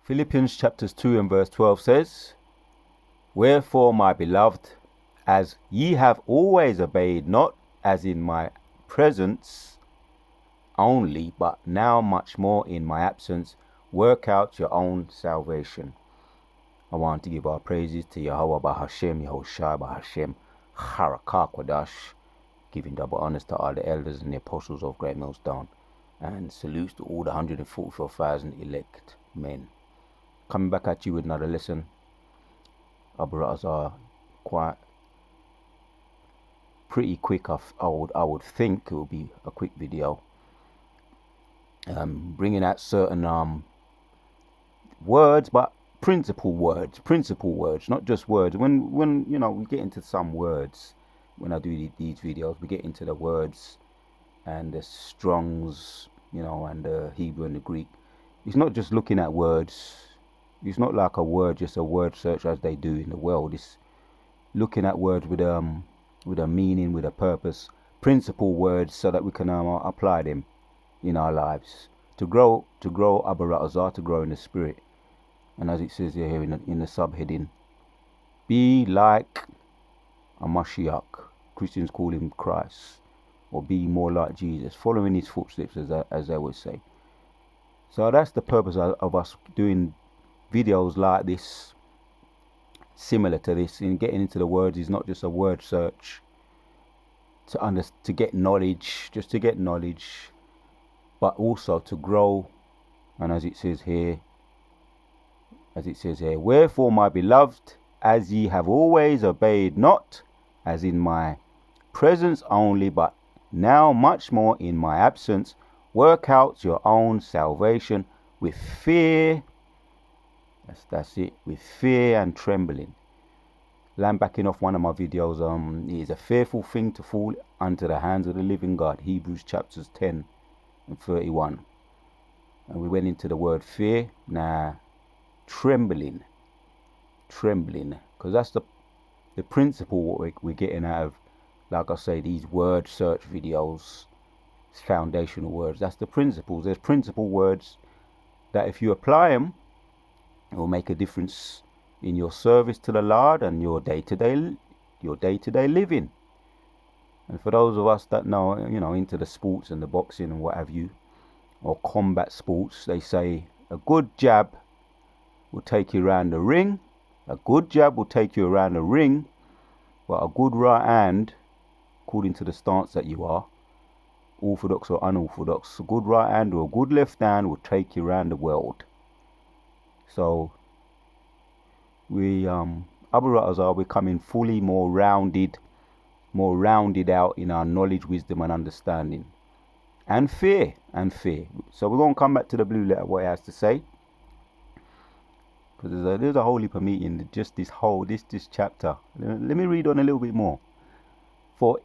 Philippians chapters 2 and verse 12 says, "Wherefore, my beloved, as ye have always obeyed, not as in my presence only, but now much more in my absence, work out your own salvation." I want to give our praises to Yahweh Bahashem, Yahushua Bahashem, Harakah Kwadash, giving double honors to all the elders and the apostles of Great Millstone, and salutes to all the 144,000 elect men. Coming back at you with another lesson. Our brothers are quite pretty quick. I would think it will be a quick video. Bringing out certain words, but principal words, not just words. When you know, we get into some words, when I do these videos, we get into the words and the Strongs, you know, and the Hebrew and the Greek. It's not just looking at words. It's not like a word, just a word search as they do in the world. It's looking at words with a meaning, with a purpose, principal words, so that we can apply them in our lives to grow Abba Ratazar, to grow in the spirit. And as it says here in the subheading, be like a Mashiach. Christians call him Christ, or be more like Jesus, following his footsteps, as they would say. So that's the purpose of us doing videos like this, similar to this. In getting into the words is not just a word search to get knowledge, just to get knowledge, but also to grow. And as it says here, wherefore, my beloved, as ye have always obeyed, not as in my presence only, but now much more in my absence, work out your own salvation with fear. That's it, with fear and trembling. Land backing off one of my videos, it is a fearful thing to fall under the hands of the living God. Hebrews chapters 10 and 31. And we went into the word fear. Now, trembling, because that's the principle what we're getting out of, like I say, these word search videos, foundational words. That's the principles. There's principal words that if you apply them, it will make a difference in your service to the Lord and your day-to-day living. And for those of us that know, you know, into the sports and the boxing and what have you, or combat sports, they say a good jab will take you around the ring. A good jab will take you around the ring, but a good right hand, according to the stance that you are, orthodox or unorthodox, a good right hand or a good left hand will take you around the world. So we Abba Ratazar, we're becoming fully more rounded out in our knowledge, wisdom and understanding, and fear. So we're going to come back to the blue letter, what it has to say, because there's a whole heap of meaning just this chapter. Let me read on a little bit more. For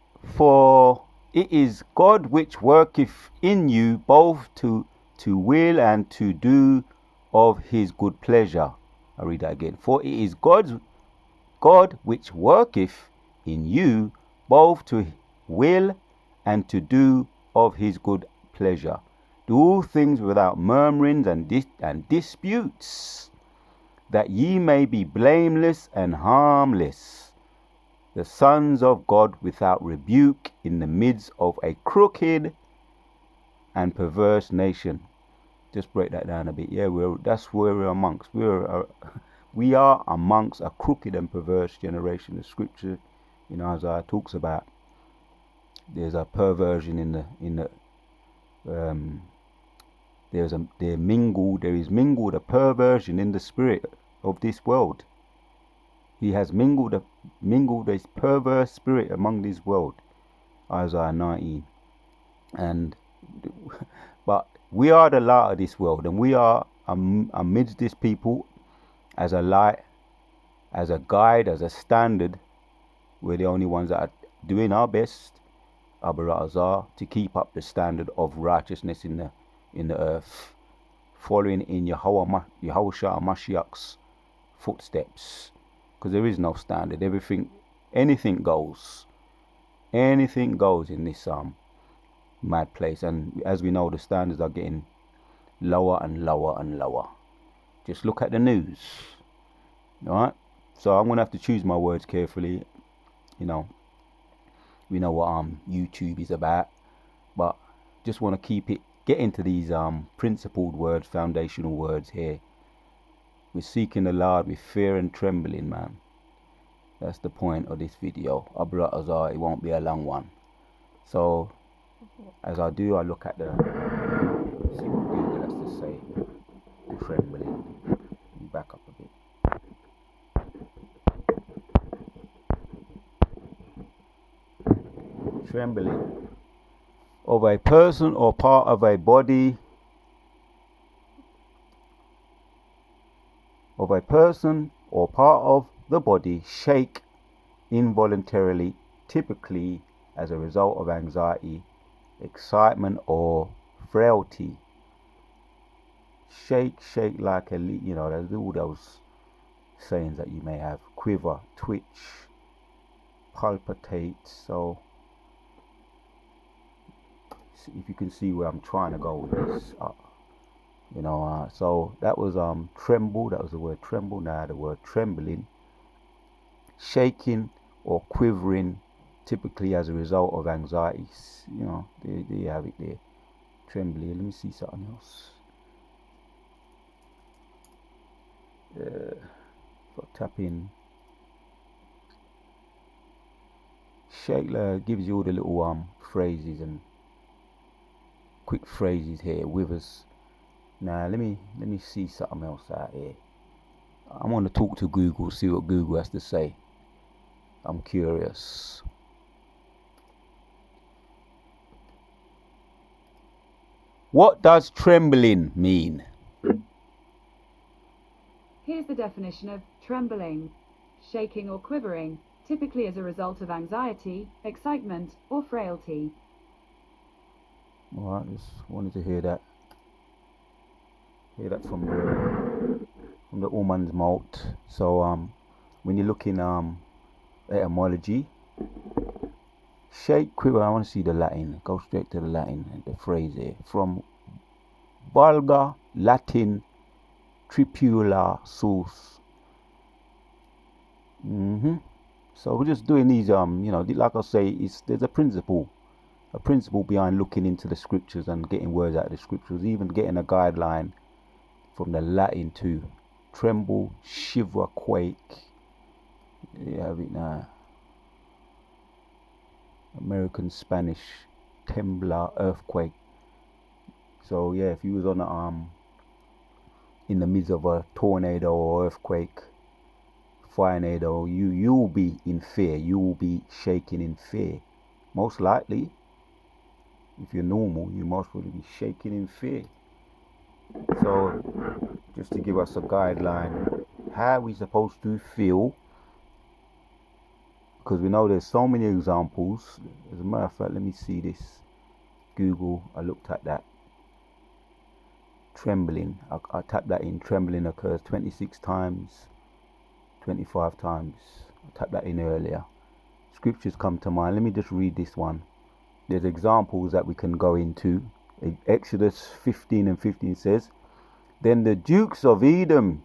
it is God which worketh in you both to will and to do of his good pleasure. I read that again. For it is God which worketh in you both to will and to do of his good pleasure. Do all things without murmurings and disputes, that ye may be blameless and harmless, the sons of God without rebuke, in the midst of a crooked and perverse nation. Just break that down a bit. Yeah, that's where we're amongst. We are amongst a crooked and perverse generation. The scripture in Isaiah talks about there's a perversion there is mingled a perversion in the spirit of this world. He has mingled a perverse spirit among this world. Isaiah 19. But we are the light of this world, and we are amidst this people as a light, as a guide, as a standard. We're the only ones that are doing our best, Abba Ratazar, to keep up the standard of righteousness in the earth, following in Yahushua Mashiach's footsteps. Because there is no standard. Anything goes in this mad place. And as we know, the standards are getting lower and lower and lower. Just look at the news. Alright? So I'm gonna have to choose my words carefully. You know, we know what YouTube is about, but just want to get into these principled words, foundational words here. We're seeking the Lord with fear and trembling, man. That's the point of this video. It won't be a long one. So as I do, I look at see what Google has to say. Trembling. Back up a bit. Trembling of a person or part of a body, the body shake involuntarily, typically as a result of anxiety, excitement, or frailty. Shake like a leaf. There's all those sayings that you may have. Quiver, twitch, palpitate. So if you can see where I'm trying to go with this, so that was tremble. That was the word tremble. Now the word trembling, shaking or quivering, typically as a result of anxiety. There you have it there. Trembling. Let me see something else. Tap in. Shake gives you all the little phrases and quick phrases here with us. Now let me see something else out here. I want to talk to Google, see what Google has to say. I'm curious. What does trembling mean? Here's the definition of trembling: shaking or quivering, typically as a result of anxiety, excitement, or frailty. Alright, just wanted to hear that. Hear that from the woman's mouth. So when you're looking etymology, shake, quiver. I want to see the Latin. Go straight to the Latin. The phrase here from Vulgar Latin tripula sus. So we're just doing these like I say, there's a principle behind looking into the scriptures and getting words out of the scriptures, even getting a guideline from the Latin to tremble, shiver, quake. You have it now. American Spanish, temblar, earthquake. So yeah, if you was on in the midst of a tornado or earthquake, firenado, you will be in fear. You will be shaking in fear. Most likely, if you're normal, you most probably be shaking in fear. So just to give us a guideline, how we supposed to feel, because we know there's so many examples. As a matter of fact, let me see this. Google, I looked at that. Trembling, I tapped that in. Trembling occurs 26 times, 25 times. I tapped that in earlier. Scriptures come to mind. Let me just read this one. There's examples that we can go into. Exodus 15:15 says, "Then the dukes of Edom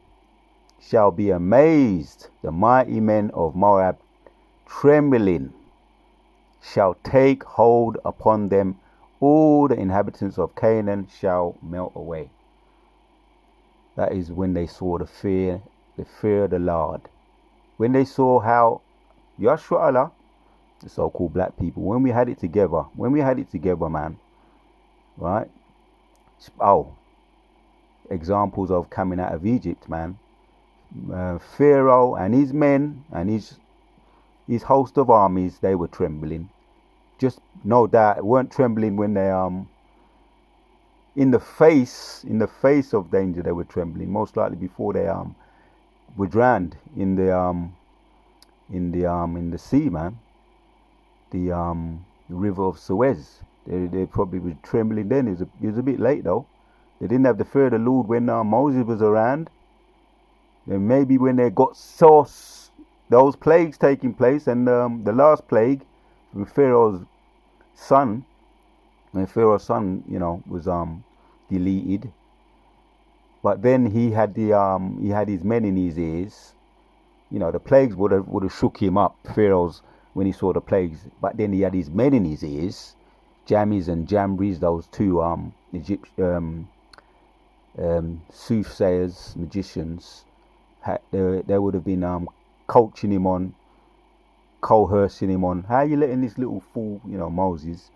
shall be amazed, the mighty men of Moab, trembling, shall take hold upon them, all the inhabitants of Canaan shall melt away." That is when they saw the fear of the Lord. When they saw how Yashua, the so-called black people, when we had it together, man, right? Examples of coming out of Egypt, man. Pharaoh and his men and his host of armies, they were trembling. Just no doubt, weren't trembling when they in the face of danger, they were trembling. Most likely before they were drowned in the sea, man. The river of Suez. They probably were trembling then. It was a bit late though. They didn't have the fear of the Lord when Moses was around. And maybe when they got those plagues taking place, and the last plague with Pharaoh's son, when Pharaoh's son, was deleted, But then he had his men in his ears. You know, the plagues would have shook him up, Pharaoh's, when he saw the plagues. But then he had his men in his ears, Jammies and Jambres, those two soothsayers, magicians. They would have been coaching him on, coercing him on. How are you letting this little fool, Moses?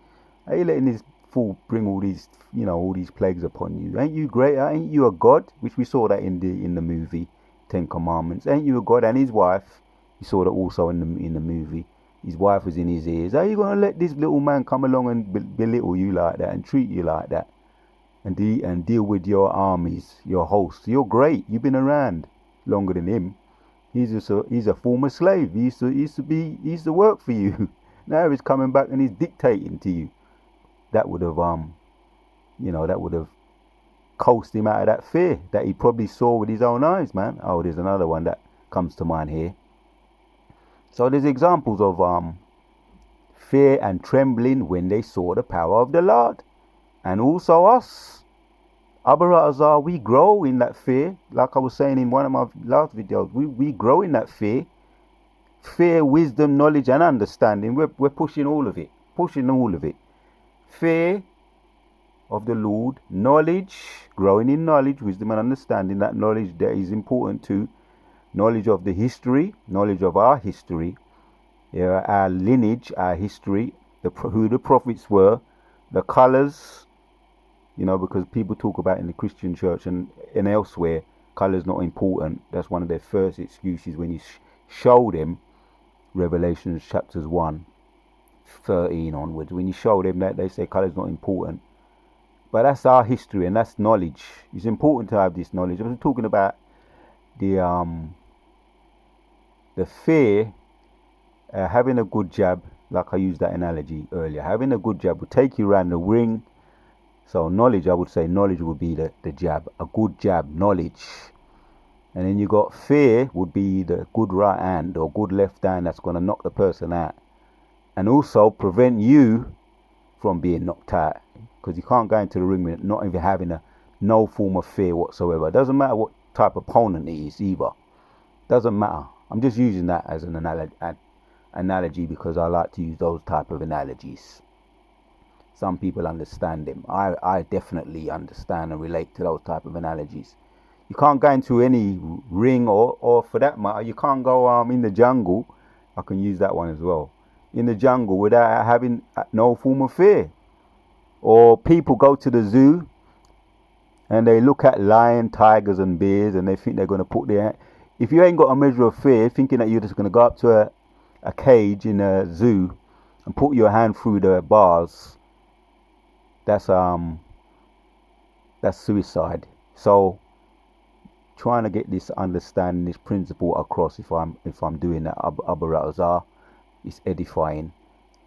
How are you letting this fool bring all these, all these plagues upon you? Ain't you great? Ain't you a god? Which we saw that in the movie Ten Commandments. Ain't you a god? And his wife, you saw that also in the movie. His wife was in his ears. How are you gonna let this little man come along and belittle you like that and treat you like that, and deal with your armies, your hosts? You're great. You've been around longer than him. He's a former slave. He used to work for you. Now he's coming back and he's dictating to you. That would have coaxed him out of that fear that he probably saw with his own eyes, man. Oh, there's another one that comes to mind here. So there's examples of fear and trembling when they saw the power of the Lord. And also us, Abarazar, we grow in that fear. Like I was saying in one of my last videos, we grow in that fear. Fear, wisdom, knowledge and understanding. We're pushing all of it. Fear of the Lord, knowledge, growing in knowledge, wisdom and understanding. That knowledge that is important too. Knowledge of the history, knowledge of our history, our lineage, our history, who the prophets were, the colours, because people talk about in the Christian church and elsewhere, colours not important. That's one of their first excuses when you show them Revelation chapters 1:13 onwards. When you show them that, they say colours not important. But that's our history and that's knowledge. It's important to have this knowledge. I was talking about the fear, having a good jab, like I used that analogy earlier. Having a good jab will take you around the ring. So knowledge, I would say knowledge would be the jab, a good jab, knowledge. And then you got fear would be the good right hand or good left hand that's going to knock the person out. And also prevent you from being knocked out. Because you can't go into the ring with not even having no form of fear whatsoever. It doesn't matter what type of opponent he is either. Doesn't matter. I'm just using that as an analogy because I like to use those type of analogies. Some people understand them. I definitely understand and relate to those type of analogies. You can't go into any ring or for that matter, you can't go in the jungle. I can use that one as well. In the jungle without having no form of fear. Or people go to the zoo and they look at lion, tigers and bears and they think they're going to put their... If you ain't got a measure of fear, thinking that you're just going to go up to a cage in a zoo and put your hand through the bars, that's suicide. So trying to get this understanding, this principle across, if I'm doing that, Abarazar, is edifying.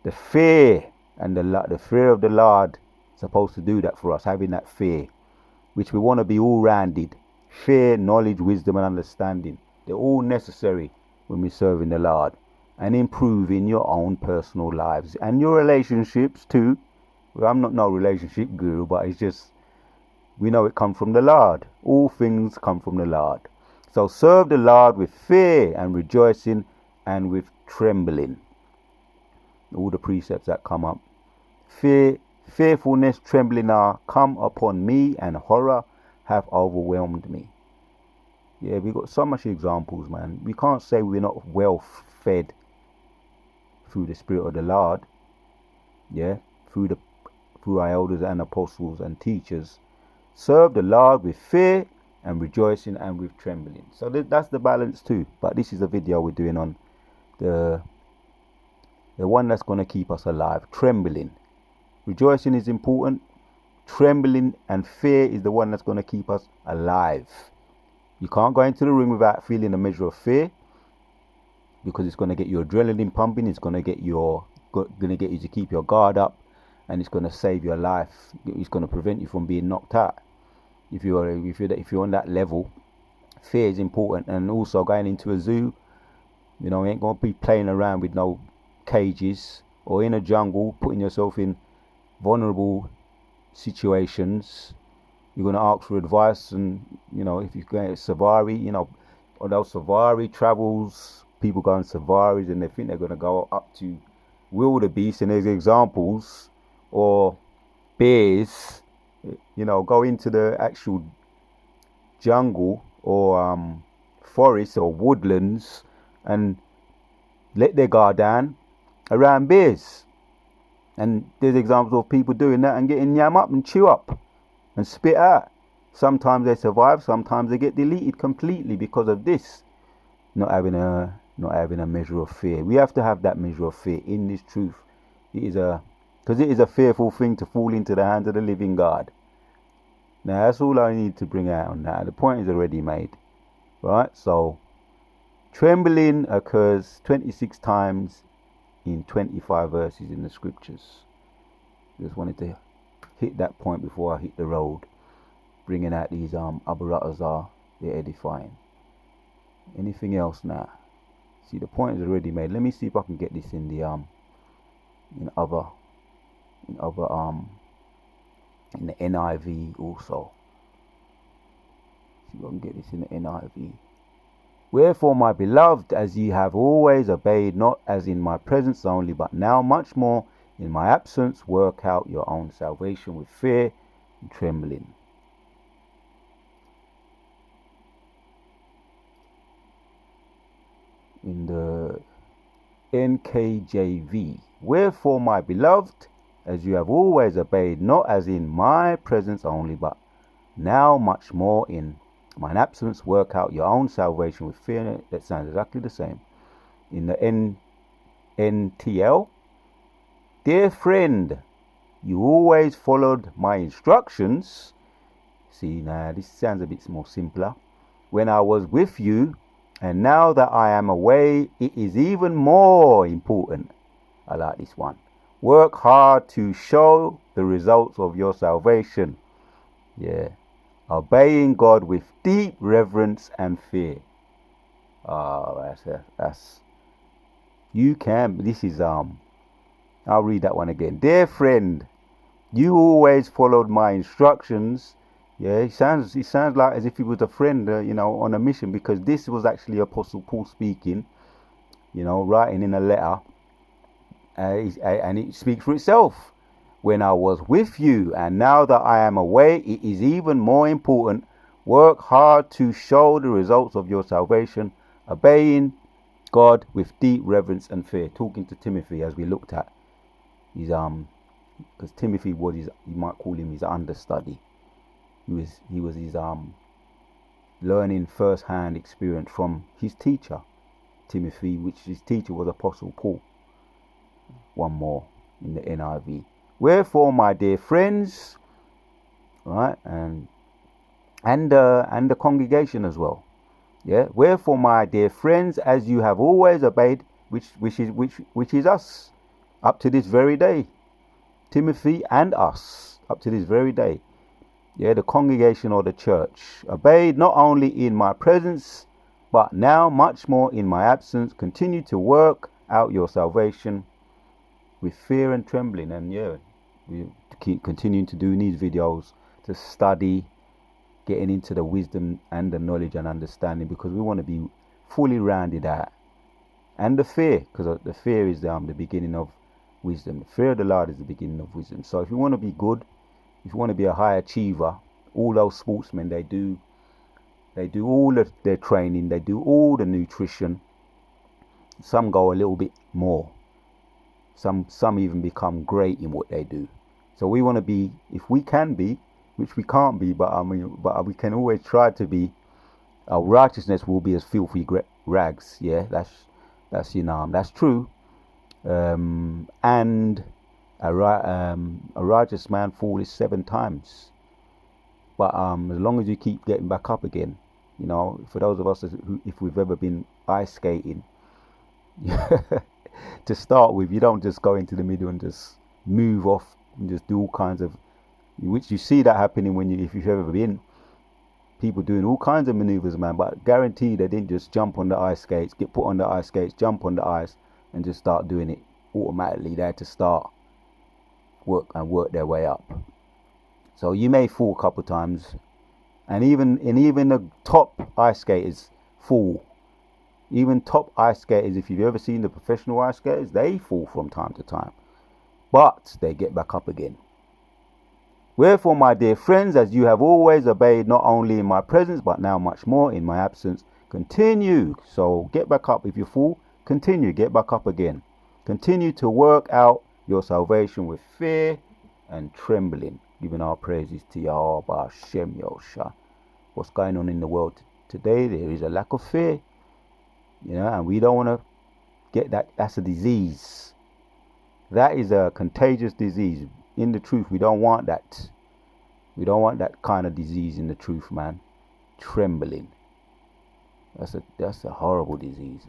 The fear and the fear of the Lord is supposed to do that for us, having that fear, which we want to be all rounded. Fear, knowledge, wisdom and understanding. They're all necessary when we're serving the Lord and improving your own personal lives and your relationships too. Well, I'm not no relationship guru, but it's just, we know it comes from the Lord. All things come from the Lord. So serve the Lord with fear and rejoicing and with trembling. All the precepts that come up. Fearfulness, trembling are come upon me, and horror have overwhelmed me. Yeah, we got so much examples, man. We can't say we're not well fed through the Spirit of the Lord. Yeah, through our elders and apostles and teachers. Serve the Lord with fear and rejoicing and with trembling. So that's the balance too. But this is a video we're doing on the one that's going to keep us alive. Trembling. Rejoicing is important. Trembling and fear is the one that's going to keep us alive. You can't go into the ring without feeling a measure of fear, because it's going to get your adrenaline pumping. It's going to get you to keep your guard up, and it's going to save your life. It's going to prevent you from being knocked out. If you're on that level, fear is important. And also going into a zoo, you ain't going to be playing around with no cages, or in a jungle, putting yourself in vulnerable situations You're going to ask for advice, and if you go to safari, or those safari travels, people go on safaris and they think they're going to go up to wildebeest, and there's examples, or bears, go into the actual jungle or forests or woodlands and let their guard down around bears. And there's examples of people doing that and getting yam up and chew up and spit out. Sometimes they survive, sometimes they get deleted completely because of this. Not having a measure of fear. We have to have that measure of fear in this truth. Because it is a fearful thing to fall into the hands of the living God. Now that's all I need to bring out on that. The point is already made. Right? So trembling occurs 26 times in 25 verses in the scriptures. Just wanted to hit that point before I hit the road, bringing out these abaratazar, they're edifying. Anything else now? See, the point is already made. Let me see if I can get this in the in the NIV also. See if I can get this in the NIV. Wherefore, my beloved, as ye have always obeyed, not as in my presence only, but now much more in my absence, work out your own salvation with fear and trembling. In the NKJV, wherefore, my beloved, as you have always obeyed, not as in my presence only, but now much more in mine absence, work out your own salvation with fear. That sounds exactly the same. In the NTL, dear friend, you always followed my instructions. See, now this sounds a bit more simpler. When I was with you, and now that I am away, it is even more important. I like this one. Work hard to show the results of your salvation. Yeah. Obeying God with deep reverence and fear. Oh, that's you can. This is I'll read that one again. Dear friend, you always followed my instructions. Yeah, it sounds like as if he was a friend, on a mission, because this was actually Apostle Paul speaking, writing in a letter, and it speaks for itself. When I was with you, and now that I am away, it is even more important. Work hard to show the results of your salvation, obeying God with deep reverence and fear. Talking to Timothy, as we looked at, he's because Timothy was you might call him his understudy. He was his learning first-hand experience from his teacher, Timothy, which his teacher was Apostle Paul. One more in the NIV. Wherefore, my dear friends, right, and the congregation as well. Yeah. Wherefore, my dear friends, as you have always obeyed, which is us, up to this very day, Timothy and us, up to this very day. Yeah, the congregation or the church obeyed not only in my presence, but now much more in my absence. Continue to work out your salvation with fear and trembling. And yeah, we keep continuing to do these videos to study, getting into the wisdom and the knowledge and understanding, because we want to be fully rounded out. And the fear, because the fear is the beginning of wisdom. The fear of the Lord is the beginning of wisdom. So if you want to be good, if you want to be a high achiever, all those sportsmen, they do all of their training, they do all the nutrition. Some go a little bit more. Some even become great in what they do. So we want to be, if we can be, which we can't be, but we can always try to be. Our righteousness will be as filthy rags. Yeah, that's true. And a righteous man falleth 7 times. But as long as you keep getting back up again, for those of us if we've ever been ice skating, to start with, you don't just go into the middle and just move off and just do all kinds of, which you see that happening if you've ever been, people doing all kinds of maneuvers, man, but guaranteed they didn't just jump on the ice skates, get put on the ice skates, jump on the ice and just start doing it automatically. They had to start work their way up. So you may fall a couple times, and even the top ice skaters fall. Even top ice skaters, if you've ever seen the professional ice skaters, they fall from time to time, but they get back up again. Wherefore, my dear friends, as you have always obeyed, not only in my presence, but now much more in my absence, continue. So get back up. If you fall, continue, get back up again. Continue to work out your salvation with fear and trembling, giving our praises to Yahweh Hashem Yosha. What's going on in the world today? There is a lack of fear, and we don't want to get that. That's a disease. That is a contagious disease. In the truth, we don't want that. We don't want that kind of disease in the truth, man. Trembling. That's a horrible disease,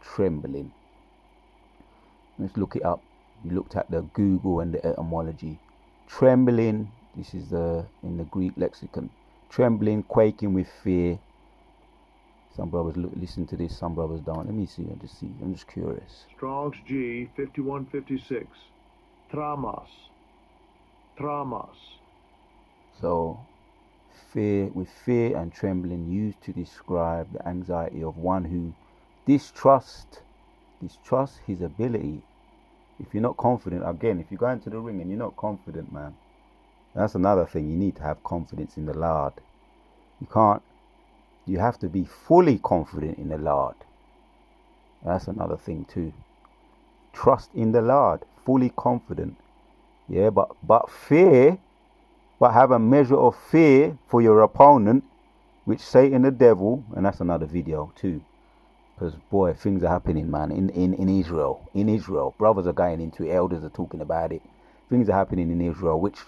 trembling. Let's look it up. You looked at the Google and the etymology. Trembling, this is in the Greek lexicon. Trembling, quaking with fear. Some brothers listen to this, some brothers don't. Let me see. I'm just curious. Strong's G 5156. Tramas. So, with fear and trembling used to describe the anxiety of one who distrusts his ability. If you're not confident, again, if you go into the ring and you're not confident, man, that's another thing. You need to have confidence in the Lord. You have to be fully confident in the Lord. That's another thing too. Trust in the Lord, fully confident. Yeah, but have a measure of fear for your opponent, which Satan the devil, and that's another video too. Because boy, things are happening, man, in Israel. In Israel, brothers are going into it, elders are talking about it. Things are happening in Israel, which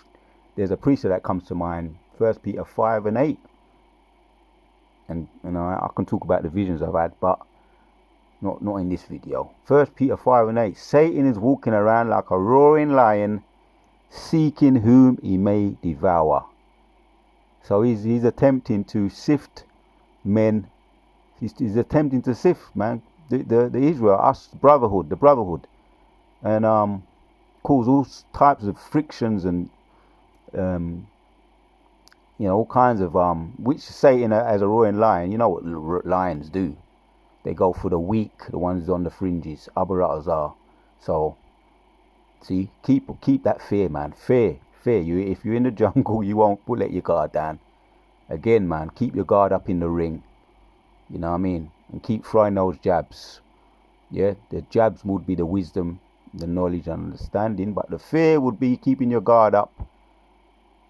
there's a precept that comes to mind, 1 Peter 5 and 8. And I can talk about the visions I've had, but not in this video. 1 Peter 5 and 8. Satan is walking around like a roaring lion, seeking whom he may devour. So he's attempting to sift men. He's attempting to sift, man, the Israel, us, the brotherhood, and cause all types of frictions and all kinds of which Satan as a roaring lion. You know what lions do? They go for the weak, the ones on the fringes. Abaratazar. So see, keep that fear, man. Fear. If you're in the jungle, you won't let your guard down. Again, man, keep your guard up in the ring. You know what I mean? And keep throwing those jabs. Yeah, the jabs would be the wisdom, the knowledge and understanding, but the fear would be keeping your guard up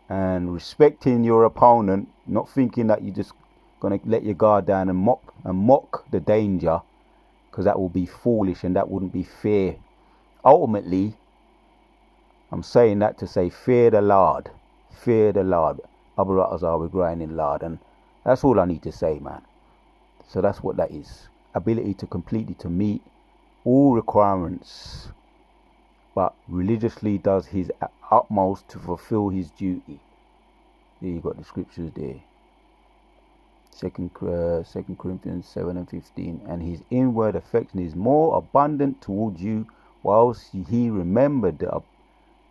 and respecting your opponent, not thinking that you're just gonna let your guard down and mock the danger, because that will be foolish and that wouldn't be fair. Ultimately, I'm saying that to say, fear the Lord. Abaratazar, we're growing in Lord, and that's all I need to say, man. So that's what that is. Ability to completely to meet all requirements, but religiously does his utmost to fulfill his duty. There you got the scriptures there. 2 Corinthians 7 and 15. And his inward affection is more abundant towards you, whilst he remembered the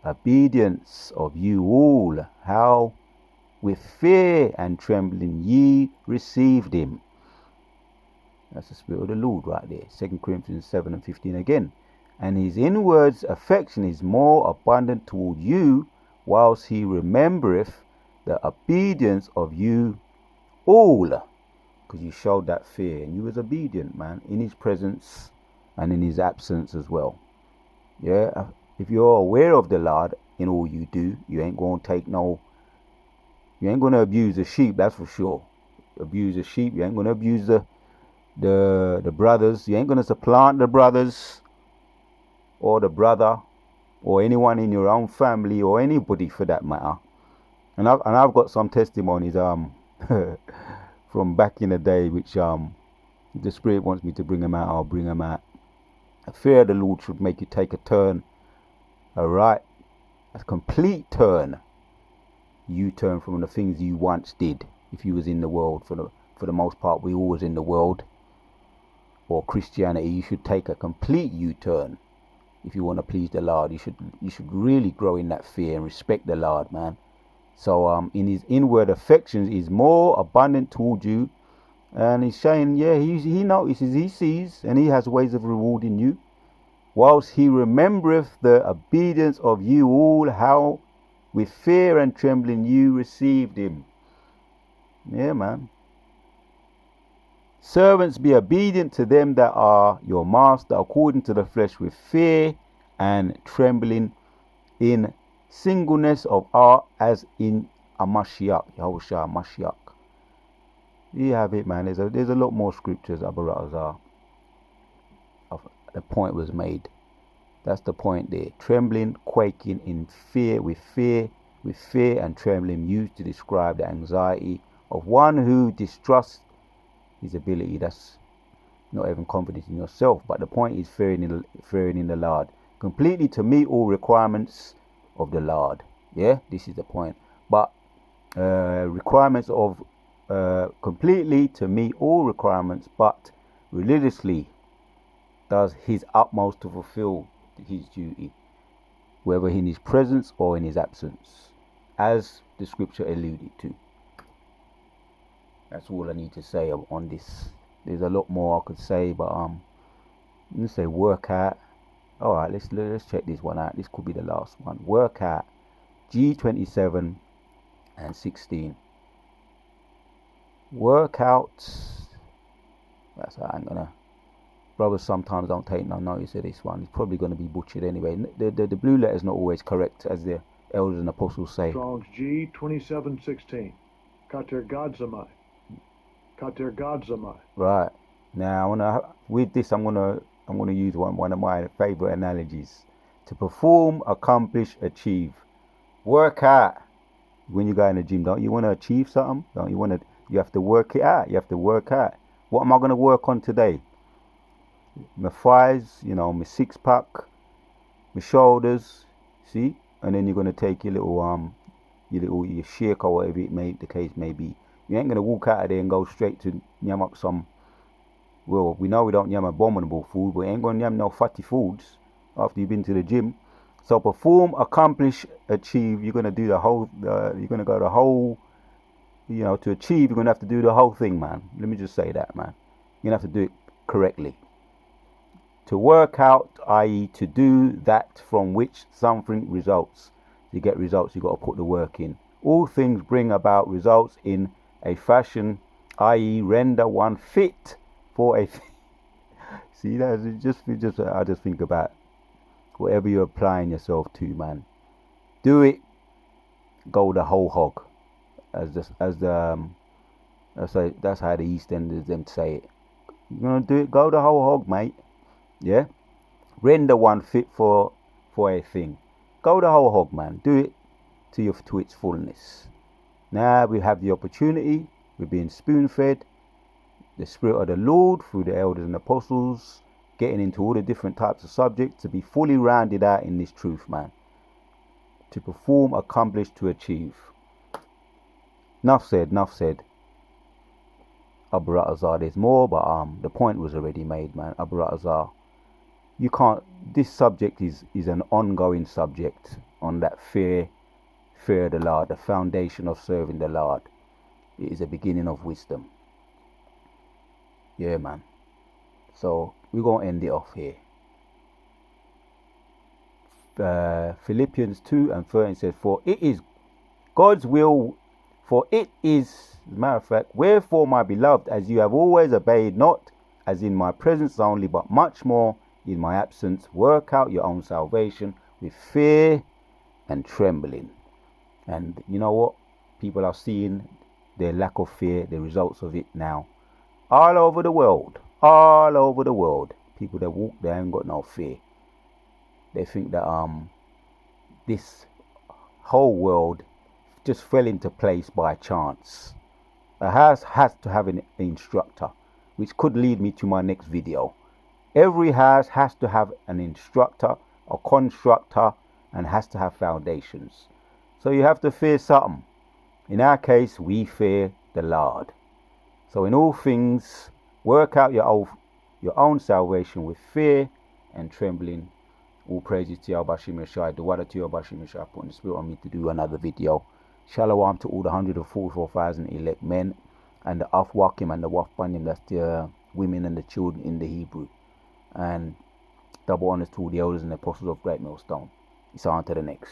obedience of you all, how with fear and trembling ye received him. That's the Spirit of the Lord right there. 2 Corinthians 7 and 15 again. And his inward affection is more abundant toward you, whilst he remembereth the obedience of you all. Because you showed that fear and you was obedient, man, in his presence and in his absence as well. Yeah, if you're aware of the Lord in all you do, you ain't going to abuse the sheep, that's for sure. Abuse the sheep, you ain't going to abuse the brothers. You ain't going to supplant the brothers or the brother or anyone in your own family or anybody for that matter. And I've got some testimonies from back in the day, which if the Spirit wants me to bring them out, I'll bring them out. The fear of the Lord should make you take a turn, a complete turn, U-turn from the things you once did. If you was in the world, for the most part, we all was in the world or Christianity. You should take a complete U-turn if you want to please the Lord. You should really grow in that fear and respect the Lord, man. So in his inward affections is more abundant toward you. And he's saying, yeah, he notices, he sees, and he has ways of rewarding you. Whilst he remembereth the obedience of you all, how with fear and trembling you received him. Yeah, man. Servants, be obedient to them that are your master according to the flesh, with fear and trembling, in singleness of heart, as in a Mashiach, Yahushua Mashiach. You have it, man. There's a lot more scriptures, Abu Razar. The point was made. That's the point there. Trembling, quaking in fear, with fear and trembling, used to describe the anxiety of one who distrusts his ability. That's not even confidence in yourself. But the point is fearing in the Lord, completely to meet all requirements of the Lord. Yeah, this is the point. But requirements of completely to meet all requirements, but religiously does his utmost to fulfill his duty, whether in his presence or in his absence, as the scripture alluded to. That's all I need to say on this. There's a lot more I could say, but let's say workout. All right, let's check this one out. This could be the last one. Workout G27 and 16. Workouts. That's how I'm gonna. Brothers sometimes don't take no notice of this one. It's probably going to be butchered anyway. The blue letter is not always correct, as the elders and apostles say. Strong's G 2716. Katergadzamai. Katergadzamai. Right. Now with this I'm gonna use one of my favorite analogies. To perform, accomplish, achieve. Work out. When you go in the gym, don't you want to achieve something? You have to work it out. You have to work out. What am I going to work on today? My thighs, my six pack, my shoulders, see? And then you're going to take your your shake or whatever the case may be. You ain't going to walk out of there and go straight to yam up some, well, we know we don't yam abominable food, but we ain't going to yam no fatty foods after you've been to the gym. So perform, accomplish, achieve. You're going to do the whole, you're going to go the whole, to achieve, you're going to have to do the whole thing, man. Let me just say that, man. You're going to have to do it correctly. To work out, i.e. to do that from which something results. To get results, you've got to put the work in. All things bring about results in a fashion, i.e. render one fit for a See, that's just I just think about whatever you're applying yourself to, man. Do it. Go the whole hog. That's how the East Enders them say it. You're gonna do it. Go the whole hog, mate. Yeah. Render one fit for a thing. Go the whole hog, man. Do it to its fullness. Now we have the opportunity. We're being spoon-fed the Spirit of the Lord through the elders and apostles, getting into all the different types of subjects to be fully rounded out in this truth, man. To perform, accomplish, to achieve. Enough said. Abu Razar, there's more, but the point was already made, man. Abu Razar, you can't. This subject is an ongoing subject on that fear of the Lord, the foundation of serving the Lord. It is a beginning of wisdom. Yeah, man. So we're gonna end it off here. Philippians 2 and 13 says, "For it is God's will. For it is, as a matter of fact, wherefore, my beloved, as you have always obeyed, not as in my presence only, but much more in my absence, work out your own salvation with fear and trembling." And you know what? People are seeing their lack of fear, the results of it now. All over the world. People that walk there ain't got no fear. They think that this whole world just fell into place by chance. A house has to have an instructor, which could lead me to my next video. Every house has to have an instructor, a constructor, and has to have foundations. So you have to fear something. In our case, we fear the Lord. So in all things, work out your own salvation with fear and trembling. All praises to Yahweh Bashim Yeshai. The water to Yahweh Bashim Yeshai, putting the Spirit on me to do another video. Shalom to all the 144,000 elect men, and the Afwakim and the Wafbanim, that's the women and the children in the Hebrew. And double honors to all the elders and the apostles of Great Millstone. It's on to the next.